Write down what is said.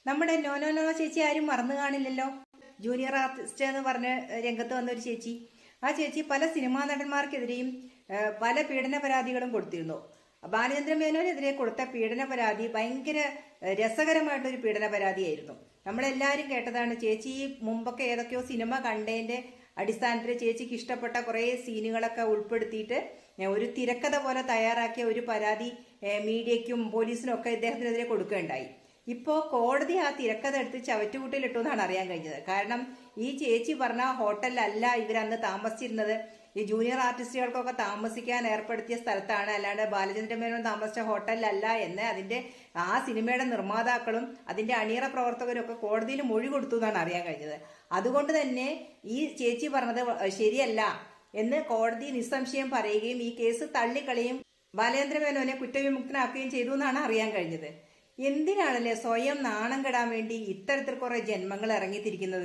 നമ്മുടെ no no no ചേച്ചി ആരും മറന്നു കാണില്ലല്ലോ. ജൂനിയർ ആർട്ടിസ്റ്റ് എന്ന് പറഞ്ഞ് രംഗത്ത് വന്ന ഒരു ചേച്ചി. ആ ചേച്ചി പല സിനിമാ നടന്മാർക്കെതിരെയും പല പീഡന പരാതികളും കൊടുത്തിരുന്നു. ബാലചന്ദ്ര മേനോനെതിരെ കൊടുത്ത പീഡന പരാതി ഭയങ്കര രസകരമായിട്ടൊരു പീഡന പരാതിയായിരുന്നു. നമ്മളെല്ലാവരും കേട്ടതാണ്. ചേച്ചി മുമ്പൊക്കെ ഏതൊക്കെയോ സിനിമ കണ്ടതിന്റെ അടിസ്ഥാനത്തിൽ ചേച്ചിക്ക് ഇഷ്ടപ്പെട്ട കുറേ സീനുകളൊക്കെ ഉൾപ്പെടുത്തിയിട്ട് ഒരു തിരക്കഥ പോലെ തയ്യാറാക്കിയ ഒരു പരാതി മീഡിയയ്ക്കും പോലീസിനും ഒക്കെ ഇദ്ദേഹത്തിനെതിരെ കൊടുക്കുകയുണ്ടായി. ഇപ്പോ കോടതി ആ തിരക്കഥ എടുത്ത് ചവറ്റുകുട്ടിയിലിട്ടു എന്നാണ് അറിയാൻ കഴിഞ്ഞത്. കാരണം ഈ ചേച്ചി പറഞ്ഞ ഹോട്ടലിലല്ല ഇവരന്ന് താമസിച്ചിരുന്നത്. ഈ ജൂനിയർ ആർട്ടിസ്റ്റുകൾക്കൊക്കെ താമസിക്കാൻ ഏർപ്പെടുത്തിയ സ്ഥലത്താണ്, അല്ലാണ്ട് ബാലചന്ദ്ര മേനോൻ താമസിച്ച ഹോട്ടലിലല്ല എന്ന് അതിന്റെ ആ സിനിമയുടെ നിർമ്മാതാക്കളും അതിന്റെ അണിയറ പ്രവർത്തകരും ഒക്കെ കോടതിയിൽ മൊഴി കൊടുത്തു എന്നാണ് അറിയാൻ കഴിഞ്ഞത്. അതുകൊണ്ട് തന്നെ ഈ ചേച്ചി പറഞ്ഞത് ശരിയല്ല എന്ന് കോടതി നിസ്സംശയം പറയുകയും ഈ കേസ് തള്ളിക്കളയും ബാലചന്ദ്ര മേനോനെ കുറ്റവിമുക്തനാക്കുകയും ചെയ്തു എന്നാണ് അറിയാൻ കഴിഞ്ഞത്. എന്തിനാണല്ലേ സ്വയം നാണം കെടാൻ വേണ്ടി ഇത്തരത്തിൽ കുറെ ജന്മങ്ങൾ ഇറങ്ങിത്തിരിക്കുന്നത്?